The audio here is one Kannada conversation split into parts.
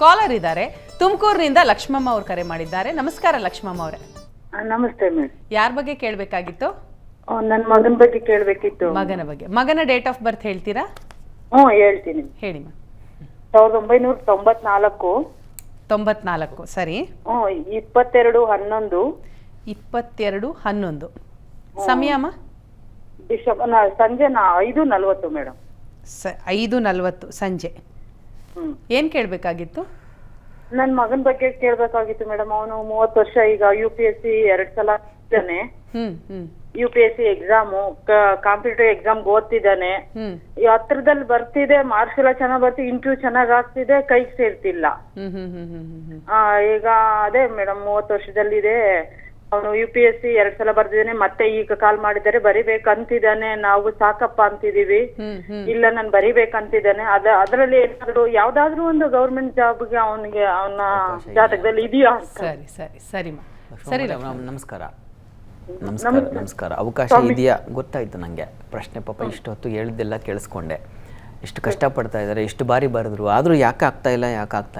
ಕಾಲರ್ ಇದ್ದಾರೆ ತುಮಕೂರಿನಿಂದ ಲಕ್ಷ್ಮಮ್ಮ ಅವರು ಕರೆ ಮಾಡಿದ್ದಾರೆ. ನಮಸ್ಕಾರ ಲಕ್ಷ್ಮಮ್ಮ ಅವರೇ. ನಮಸ್ತೆ ಮೇಡಮ್. ಯಾರ ಬಗ್ಗೆ ಕೇಳಬೇಕಾಗಿತ್ತು? ನನ್ನ ಮಗನ ಬಗ್ಗೆ ಕೇಳಬೇಕಿತ್ತು. ಮಗನ ಬಗ್ಗೆ. ಮಗನ ಡೇಟ್ ಆಫ್ ಬರ್ತ್ ಹೇಳ್ತೀರಾ? ಹೇಳ್ತೀನಿ. ಹೇಳಿ ಮ್ಯಾಮ್. 1994. 94 ಸರಿ. 22/11. 22/11 ಸಮಯ ಅಮ್ಮ? ಸಂಜೆ 5:40 ಮೇಡಮ್. 5:40 ಸಂಜೆ. ಏನ್ ಕೇಳಬೇಕಾಗಿತ್ತು? ನನ್ನ ಮಗನ ಬಗ್ಗೆ ಕೇಳಬೇಕಾಗಿತ್ತು ಮೇಡಮ್. ಅವನು 30 ವರ್ಷ, ಈಗ UPSC 2 ಸಲ ಇದ್ದಾನೆ. UPSC ಎಕ್ಸಾಮು, ಕಾಂಪಿಟೇಟಿವ್ ಎಕ್ಸಾಮ್ ಓದ್ತಿದ್ದಾನೆ. ಈ ಹತ್ರದಲ್ಲಿ ಬರ್ತಿದೆ, ಮಾರ್ಕ್ಸ್ ಎಲ್ಲ ಚೆನ್ನಾಗ್ ಬರ್ತಿದೆ, ಇಂಟರ್ವ್ಯೂ ಚೆನ್ನಾಗ್ ಆಗ್ತಿದೆ, ಕೈಗೆ ಸೇರ್ತಿಲ್ಲ. ಈಗ ಅದೇ ಮೇಡಮ್ 30 ವರ್ಷದಲ್ಲಿದೆ. ಅವನು UPSC 2 ಸಲ ಬರ್ತಿದ್ದಾನೆ. ಮತ್ತೆ ಈಗ ಕಾಲ್ ಮಾಡಿದ್ದಾರೆ, ಬರಿಬೇಕಂತಿದ್ದಾನೆ. ನಾವು ಸಾಕಪ್ಪ ಅಂತಿದೀವಿ. ಇಲ್ಲ ನಾನು ಬರಿಬೇಕಂತಿದ್ದಾನೆ. ಅದರಲ್ಲಿ ಏನಾದ್ರು ಯಾವ್ದಾದ್ರು ಒಂದು ಗೌರ್ಮೆಂಟ್ ಜಾಬ್ಗೆ ಅವನಿಗೆ ಅವನ ಜಾತಕದಲ್ಲಿ ಇದೆಯಾ? ಸರಿ ಸರಿ ಸರಿ ಸರಿ. ನಮಸ್ಕಾರ. ನಮಸ್ಕಾರ. ಅವಕಾಶ ಇದೆಯಾ ಗೊತ್ತಾಯ್ತು ನನಗೆ. ಪ್ರಶ್ನೆ ಪಾಪ ಇಷ್ಟು ಹೊತ್ತು ಹೇಳಿದ್ದೆಲ್ಲ ಕೇಳಿಸ್ಕೊಂಡೆ. ಎಷ್ಟು ಕಷ್ಟಪಡ್ತಾ ಇದ್ದಾರೆ, ಎಷ್ಟು ಬಾರಿ ಬರೆದ್ರು, ಆದರೂ ಯಾಕೆ ಆಗ್ತಾ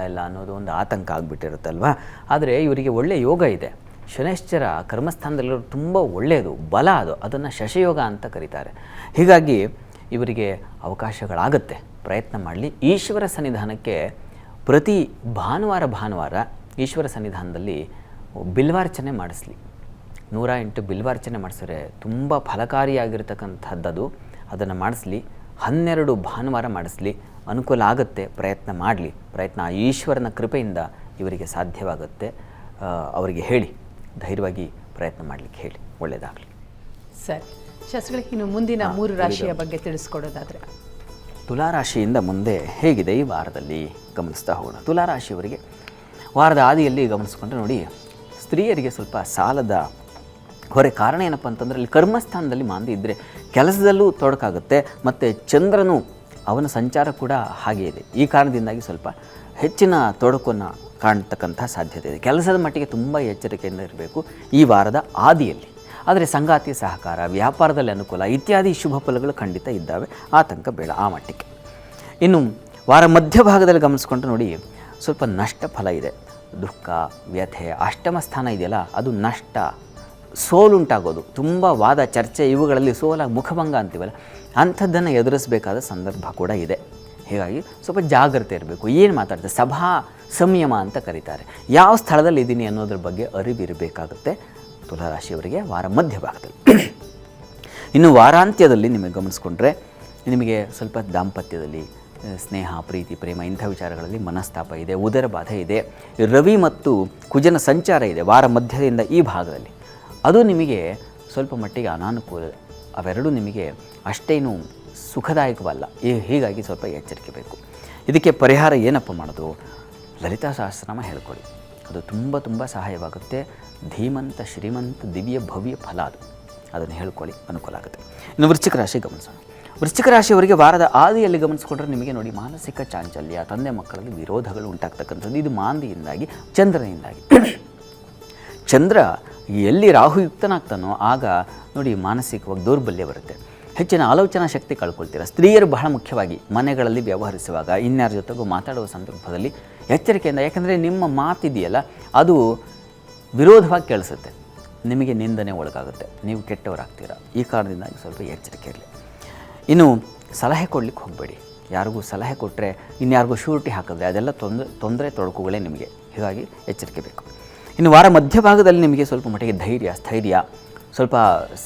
ಇಲ್ಲ ಅನ್ನೋದು ಒಂದು ಆತಂಕ ಆಗಿಬಿಟ್ಟಿರುತ್ತಲ್ವ. ಆದರೆ ಇವರಿಗೆ ಒಳ್ಳೆಯ ಯೋಗ ಇದೆ. ಶನೈಶ್ಚರ ಕರ್ಮಸ್ಥಾನದಲ್ಲಿರೋ ತುಂಬ ಒಳ್ಳೆಯದು, ಬಲ ಅದನ್ನು ಶಶಯೋಗ ಅಂತ ಕರೀತಾರೆ. ಹೀಗಾಗಿ ಇವರಿಗೆ ಅವಕಾಶಗಳಾಗತ್ತೆ, ಪ್ರಯತ್ನ ಮಾಡಲಿ. ಈಶ್ವರ ಸನ್ನಿಧಾನಕ್ಕೆ ಪ್ರತಿ ಭಾನುವಾರ ಈಶ್ವರ ಸನ್ನಿಧಾನದಲ್ಲಿ ಬಿಲ್ವಾರ್ಚನೆ ಮಾಡಿಸ್ಲಿ. 108 ಬಿಲ್ವಾರ್ಚನೆ ಮಾಡಿಸಿದ್ರೆ ತುಂಬ ಫಲಕಾರಿಯಾಗಿರ್ತಕ್ಕಂಥದ್ದು. ಅದನ್ನು ಮಾಡಿಸ್ಲಿ. 12 ಭಾನುವಾರ ಮಾಡಿಸ್ಲಿ. ಅನುಕೂಲ ಆಗುತ್ತೆ. ಪ್ರಯತ್ನ ಮಾಡಲಿ. ಪ್ರಯತ್ನ ಈಶ್ವರನ ಕೃಪೆಯಿಂದ ಇವರಿಗೆ ಸಾಧ್ಯವಾಗುತ್ತೆ. ಅವರಿಗೆ ಹೇಳಿ, ಧೈರ್ಯವಾಗಿ ಪ್ರಯತ್ನ ಮಾಡಲಿಕ್ಕೆ ಹೇಳಿ. ಒಳ್ಳೆಯದಾಗಲಿ. ಸರಿ ಶಾಸ್ತ್ರಿಗಳಿಗೆ ಇನ್ನು ಮುಂದಿನ 3 ರಾಶಿಯ ಬಗ್ಗೆ ತಿಳಿಸ್ಕೊಡೋದಾದರೆ? ತುಲಾರಾಶಿಯಿಂದ ಮುಂದೆ ಹೇಗಿದೆ ಈ ವಾರದಲ್ಲಿ ಗಮನಿಸ್ತಾ ಹೋಗೋಣ. ತುಲಾರಾಶಿಯವರಿಗೆ ವಾರದ ಆದಿಯಲ್ಲಿ ಗಮನಿಸ್ಕೊಂಡ್ರೆ ನೋಡಿ, ಸ್ತ್ರೀಯರಿಗೆ ಸ್ವಲ್ಪ ಸಾಲದ ಹೊರೆ. ಕಾರಣ ಏನಪ್ಪ ಅಂತಂದರೆ, ಇಲ್ಲಿ ಕರ್ಮಸ್ಥಾನದಲ್ಲಿ ಮಾಂದಿ ಇದ್ದರೆ ಕೆಲಸದಲ್ಲೂ ತೊಡಕಾಗುತ್ತೆ. ಮತ್ತು ಚಂದ್ರನು ಅವನ ಸಂಚಾರ ಕೂಡ ಹಾಗೇ ಇದೆ. ಈ ಕಾರಣದಿಂದಾಗಿ ಸ್ವಲ್ಪ ಹೆಚ್ಚಿನ ತೊಡಕನ್ನು ಕಾಣ್ತಕ್ಕಂಥ ಸಾಧ್ಯತೆ ಇದೆ. ಕೆಲಸದ ಮಟ್ಟಿಗೆ ತುಂಬ ಎಚ್ಚರಿಕೆಯಿಂದ ಇರಬೇಕು ಈ ವಾರದ ಆದಿಯಲ್ಲಿ. ಆದರೆ ಸಂಗಾತಿ ಸಹಕಾರ, ವ್ಯಾಪಾರದಲ್ಲಿ ಅನುಕೂಲ ಇತ್ಯಾದಿ ಶುಭ ಫಲಗಳು ಖಂಡಿತ ಇದ್ದಾವೆ. ಆತಂಕ ಬೇಡ ಆ ಮಟ್ಟಿಗೆ. ಇನ್ನು ವಾರ ಮಧ್ಯಭಾಗದಲ್ಲಿ ಗಮನಿಸ್ಕೊಂಡ್ರೆ ನೋಡಿ, ಸ್ವಲ್ಪ ನಷ್ಟ ಫಲ ಇದೆ. ದುಃಖ, ವ್ಯಥೆ, ಅಷ್ಟಮ ಸ್ಥಾನ ಇದೆಯಲ್ಲ, ಅದು ನಷ್ಟ, ಸೋಲುಂಟಾಗೋದು, ತುಂಬ ವಾದ ಚರ್ಚೆ, ಇವುಗಳಲ್ಲಿ ಸೋಲಾಗಿ ಮುಖಭಂಗ ಅಂತೀವಲ್ಲ, ಅಂಥದ್ದನ್ನು ಎದುರಿಸಬೇಕಾದ ಸಂದರ್ಭ ಕೂಡ ಇದೆ. ಹೀಗಾಗಿ ಸ್ವಲ್ಪ ಜಾಗ್ರತೆ ಇರಬೇಕು. ಏನು ಮಾತಾಡ್ತಾರೆ, ಸಭಾ ಸಂಯಮ ಅಂತ ಕರೀತಾರೆ. ಯಾವ ಸ್ಥಳದಲ್ಲಿ ಇದ್ದೀನಿ ಅನ್ನೋದ್ರ ಬಗ್ಗೆ ಅರಿವಿರಬೇಕಾಗುತ್ತೆ ತುಲಾರಾಶಿಯವರಿಗೆ ವಾರ ಮಧ್ಯಭಾಗದಲ್ಲಿ. ಇನ್ನು ವಾರಾಂತ್ಯದಲ್ಲಿ ನಿಮಗೆ ಗಮನಿಸ್ಕೊಂಡ್ರೆ, ನಿಮಗೆ ಸ್ವಲ್ಪ ದಾಂಪತ್ಯದಲ್ಲಿ ಸ್ನೇಹ, ಪ್ರೀತಿ, ಪ್ರೇಮ ಇಂಥ ವಿಚಾರಗಳಲ್ಲಿ ಮನಸ್ತಾಪ ಇದೆ, ಉದರ ಬಾಧೆ ಇದೆ, ರವಿ ಮತ್ತು ಕುಜನ ಸಂಚಾರ ಇದೆ ವಾರ ಮಧ್ಯದಿಂದ ಈ ಭಾಗದಲ್ಲಿ. ಅದು ನಿಮಗೆ ಸ್ವಲ್ಪ ಮಟ್ಟಿಗೆ ಅನಾನುಕೂಲ. ಅವೆರಡೂ ನಿಮಗೆ ಅಷ್ಟೇನು ಸುಖದಾಯಕವಲ್ಲ. ಹೀಗಾಗಿ ಸ್ವಲ್ಪ ಎಚ್ಚರಿಕೆ ಬೇಕು. ಇದಕ್ಕೆ ಪರಿಹಾರ ಏನಪ್ಪ ಮಾಡೋದು? ಲಲಿತಾ ಸಹಸ್ರನಾಮ ಹೇಳ್ಕೊಳ್ಳಿ. ಅದು ತುಂಬ ಸಹಾಯವಾಗುತ್ತೆ. ಧೀಮಂತ, ಶ್ರೀಮಂತ, ದಿವ್ಯ ಭವ್ಯ ಫಲ ಅದನ್ನು ಹೇಳ್ಕೊಳ್ಳಿ, ಅನುಕೂಲ ಆಗುತ್ತೆ. ಇನ್ನು ವೃಶ್ಚಿಕ ರಾಶಿ ಗಮನಿಸೋಣ. ವೃಶ್ಚಿಕ ರಾಶಿಯವರಿಗೆ ವಾರದ ಆದಿಯಲ್ಲಿ ಗಮನಿಸ್ಕೊಂಡ್ರೆ ನಿಮಗೆ ನೋಡಿ, ಮಾನಸಿಕ ಚಾಂಚಲ್ಯ, ತಂದೆ ಮಕ್ಕಳಲ್ಲಿ ವಿರೋಧಗಳು ಉಂಟಾಗ್ತಕ್ಕಂಥದ್ದು. ಇದು ಮಾಂದಿಯಿಂದಾಗಿ, ಚಂದ್ರನಿಂದಾಗಿ. ಚಂದ್ರ ಎಲ್ಲಿ ರಾಹುಯುಕ್ತನಾಗ್ತಾನೋ ಆಗ ನೋಡಿ ಮಾನಸಿಕವಾಗಿ ದೌರ್ಬಲ್ಯ ಬರುತ್ತೆ. ಹೆಚ್ಚಿನ ಆಲೋಚನಾ ಶಕ್ತಿ ಕಳ್ಕೊಳ್ತೀರ. ಸ್ತ್ರೀಯರು ಬಹಳ ಮುಖ್ಯವಾಗಿ ಮನೆಗಳಲ್ಲಿ ವ್ಯವಹರಿಸುವಾಗ, ಇನ್ಯಾರ ಜೊತೆಗೂ ಮಾತಾಡುವ ಸಂದರ್ಭದಲ್ಲಿ ಎಚ್ಚರಿಕೆಯಿಂದ, ಯಾಕಂದರೆ ನಿಮ್ಮ ಮಾತಿದೆಯಲ್ಲ ಅದು ವಿರೋಧವಾಗಿ ಕೇಳಿಸುತ್ತೆ, ನಿಮಗೆ ನಿಂದನೆ ಒಳಗಾಗುತ್ತೆ, ನೀವು ಕೆಟ್ಟವರಾಗ್ತೀರ. ಈ ಕಾರಣದಿಂದಾಗಿ ಸ್ವಲ್ಪ ಎಚ್ಚರಿಕೆ ಇರಲಿ. ಇನ್ನು ಸಲಹೆ ಕೊಡಲಿಕ್ಕೆ ಹೋಗಬೇಡಿ. ಯಾರಿಗೂ ಸಲಹೆ ಕೊಟ್ಟರೆ, ಇನ್ಯಾರಿಗೂ ಶೂರಿಟಿ ಹಾಕಿದ್ರೆ ಅದೆಲ್ಲ ತೊಂದರೆ ತೊಡಕುಗಳೇ ನಿಮಗೆ. ಹೀಗಾಗಿ ಎಚ್ಚರಿಕೆ ಬೇಕು. ಇನ್ನು ವಾರ ಮಧ್ಯಭಾಗದಲ್ಲಿ ನಿಮಗೆ ಸ್ವಲ್ಪ ಮಟ್ಟಿಗೆ ಧೈರ್ಯ, ಸ್ಥೈರ್ಯ, ಸ್ವಲ್ಪ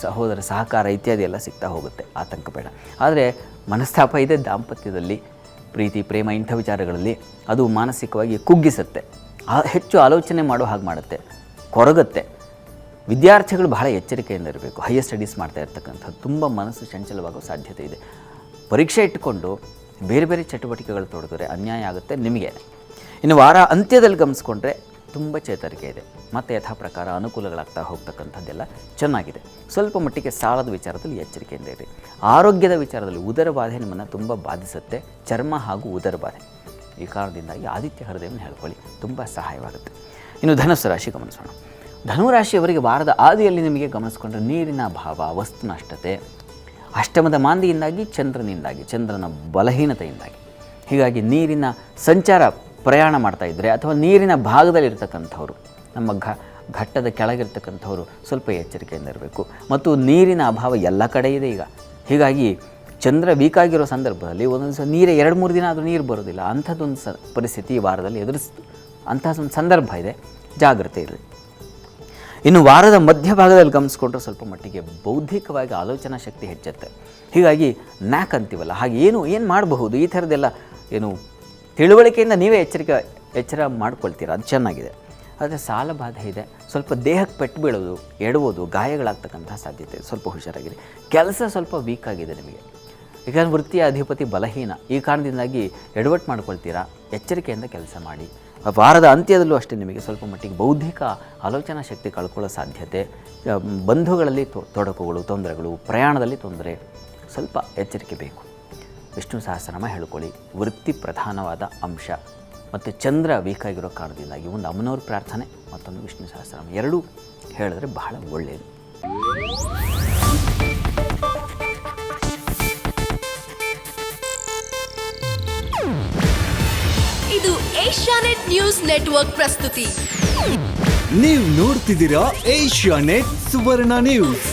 ಸಹೋದರ ಸಹಕಾರ ಇತ್ಯಾದಿ ಎಲ್ಲ ಸಿಗ್ತಾ ಹೋಗುತ್ತೆ. ಆತಂಕ ಬೇಡ. ಆದರೆ ಮನಸ್ತಾಪ ಇದೆ ದಾಂಪತ್ಯದಲ್ಲಿ, ಪ್ರೀತಿ, ಪ್ರೇಮ ಇಂಥ ವಿಚಾರಗಳಲ್ಲಿ. ಅದು ಮಾನಸಿಕವಾಗಿ ಕುಗ್ಗಿಸುತ್ತೆ, ಹೆಚ್ಚು ಆಲೋಚನೆ ಮಾಡೋ ಹಾಗೆ ಮಾಡುತ್ತೆ, ಕೊರಗುತ್ತೆ. ವಿದ್ಯಾರ್ಥಿಗಳು ಬಹಳ ಎಚ್ಚರಿಕೆಯಿಂದ ಇರಬೇಕು. ಹೈಯರ್ ಸ್ಟಡೀಸ್ ಮಾಡ್ತಾ ಇರ್ತಕ್ಕಂಥದ್ದು ತುಂಬ ಮನಸ್ಸು ಚಂಚಲವಾಗೋ ಸಾಧ್ಯತೆ ಇದೆ. ಪರೀಕ್ಷೆ ಇಟ್ಟುಕೊಂಡು ಬೇರೆ ಬೇರೆ ಚಟುವಟಿಕೆಗಳು ತೊಡಗಿದ್ರೆ ಅನ್ಯಾಯ ಆಗುತ್ತೆ ನಿಮಗೆ. ಇನ್ನು ವಾರ ಅಂತ್ಯದಲ್ಲಿ ಗಮನಿಸ್ಕೊಂಡ್ರೆ ತುಂಬ ಚೇತರಿಕೆ ಇದೆ. ಮತ್ತು ಯಥಾ ಪ್ರಕಾರ ಅನುಕೂಲಗಳಾಗ್ತಾ ಹೋಗ್ತಕ್ಕಂಥದ್ದೆಲ್ಲ ಚೆನ್ನಾಗಿದೆ. ಸ್ವಲ್ಪ ಮಟ್ಟಿಗೆ ಸಾಲದ ವಿಚಾರದಲ್ಲಿ ಎಚ್ಚರಿಕೆಯಿಂದ ಇರಿ. ಆರೋಗ್ಯದ ವಿಚಾರದಲ್ಲಿ ಉದರ ಬಾಧೆ ನಿಮ್ಮನ್ನು ತುಂಬ ಬಾಧಿಸುತ್ತೆ, ಚರ್ಮ ಹಾಗೂ ಉದರ ಬಾಧೆ. ಈ ಕಾರಣದಿಂದಾಗಿ ಆದಿತ್ಯ ಹೃದಯವನ್ನು ಹೇಳ್ಕೊಳ್ಳಿ, ತುಂಬ ಸಹಾಯವಾಗುತ್ತೆ. ಇನ್ನು ಧನುಸ್ಸು ರಾಶಿ ಗಮನಿಸೋಣ. ಧನುರಾಶಿಯವರಿಗೆ ವಾರದ ಆದಿಯಲ್ಲಿ ನಿಮಗೆ ಗಮನಿಸ್ಕೊಂಡ್ರೆ ನೀರಿನ ಅಭಾವ, ವಸ್ತು ನಷ್ಟತೆ, ಅಷ್ಟಮದ ಮಾಂದಿಯಿಂದಾಗಿ, ಚಂದ್ರನ ಬಲಹೀನತೆಯಿಂದಾಗಿ. ಹೀಗಾಗಿ ನೀರಿನ ಸಂಚಾರ ಪ್ರಯಾಣ ಮಾಡ್ತಾ ಇದ್ದರೆ ಅಥವಾ ನೀರಿನ ಭಾಗದಲ್ಲಿರ್ತಕ್ಕಂಥವ್ರು, ನಮ್ಮ ಘಟ್ಟದ ಕೆಳಗಿರ್ತಕ್ಕಂಥವ್ರು ಸ್ವಲ್ಪ ಎಚ್ಚರಿಕೆಯಿಂದ ಇರಬೇಕು. ಮತ್ತು ನೀರಿನ ಅಭಾವ ಎಲ್ಲ ಕಡೆ ಇದೆ ಈಗ. ಹೀಗಾಗಿ ಚಂದ್ರ ವೀಕ್ ಆಗಿರೋ ಸಂದರ್ಭದಲ್ಲಿ ಒಂದೊಂದು ಸಲ ನೀರೇ 2-3 ದಿನ ಆದರೂ ನೀರು ಬರೋದಿಲ್ಲ. ಅಂಥದ್ದೊಂದು ಪರಿಸ್ಥಿತಿ ಈ ವಾರದಲ್ಲಿ ಅಂಥ ಒಂದು ಸಂದರ್ಭ ಇದೆ, ಜಾಗ್ರತೆ ಇರಲಿ. ಇನ್ನು ವಾರದ ಮಧ್ಯಭಾಗದಲ್ಲಿ ಗಮನಿಸ್ಕೊಂಡ್ರೆ ಸ್ವಲ್ಪ ಮಟ್ಟಿಗೆ ಬೌದ್ಧಿಕವಾಗಿ ಆಲೋಚನಾ ಶಕ್ತಿ ಹೆಚ್ಚುತ್ತೆ. ಹೀಗಾಗಿ ನ್ಯಾಕ್ ಅಂತೀವಲ್ಲ, ಹಾಗೆ ಏನು ಮಾಡಬಹುದು ಈ ಥರದ್ದೆಲ್ಲ ಏನು ತಿಳುವಳಿಕೆಯಿಂದ ನೀವೇ ಎಚ್ಚರ ಮಾಡ್ಕೊಳ್ತೀರ, ಅದು ಚೆನ್ನಾಗಿದೆ. ಆದರೆ ಸಾಲ ಬಾಧೆ ಇದೆ, ಸ್ವಲ್ಪ ದೇಹಕ್ಕೆ ಪೆಟ್ಟು ಬೀಳೋದು, ಎಡವೋದು, ಗಾಯಗಳಾಗ್ತಕ್ಕಂಥ ಸಾಧ್ಯತೆ ಇದೆ, ಸ್ವಲ್ಪ ಹುಷಾರಾಗಿದೆ. ಕೆಲಸ ಸ್ವಲ್ಪ ವೀಕ್ ಆಗಿದೆ ನಿಮಗೆ, ಯಾಕಂದರೆ ವೃತ್ತಿಯ ಅಧಿಪತಿ ಬಲಹೀನ. ಈ ಕಾರಣದಿಂದಾಗಿ ಎಡವಟ್ಟು ಮಾಡ್ಕೊಳ್ತೀರಾ, ಎಚ್ಚರಿಕೆಯಿಂದ ಕೆಲಸ ಮಾಡಿ. ವಾರದ ಅಂತ್ಯದಲ್ಲೂ ಅಷ್ಟೇ ನಿಮಗೆ ಸ್ವಲ್ಪ ಮಟ್ಟಿಗೆ ಬೌದ್ಧಿಕ ಆಲೋಚನಾ ಶಕ್ತಿ ಕಳ್ಕೊಳ್ಳೋ ಸಾಧ್ಯತೆ, ಬಂಧುಗಳಲ್ಲಿ ತೊಡಕುಗಳು, ತೊಂದರೆಗಳು, ಪ್ರಯಾಣದಲ್ಲಿ ತೊಂದರೆ, ಸ್ವಲ್ಪ ಎಚ್ಚರಿಕೆ ಬೇಕು. ವಿಷ್ಣು ಸಹಸ್ರನಾಮ ಹೇಳ್ಕೊಳ್ಳಿ, ವೃತ್ತಿ ಪ್ರಧಾನವಾದ ಅಂಶ. ಮತ್ತು ಚಂದ್ರ ವೀಕಾಗಿರೋ ಕಾರಣದಿಂದಾಗಿ ಒಂದು ಅಮ್ಮನವ್ರ ಪ್ರಾರ್ಥನೆ, ಮತ್ತೊಂದು ವಿಷ್ಣು ಸಹಸ್ರನಾಮ, ಎರಡೂ ಹೇಳಿದ್ರೆ ಬಹಳ ಒಳ್ಳೆಯದು. ಇದು ಏಷ್ಯಾನೆಟ್ ನ್ಯೂಸ್ ನೆಟ್ವರ್ಕ್ ಪ್ರಸ್ತುತಿ. ನೀವು ನೋಡ್ತಿದ್ದೀರಾ ಏಷ್ಯಾನೆಟ್ ಸುವರ್ಣ ನ್ಯೂಸ್.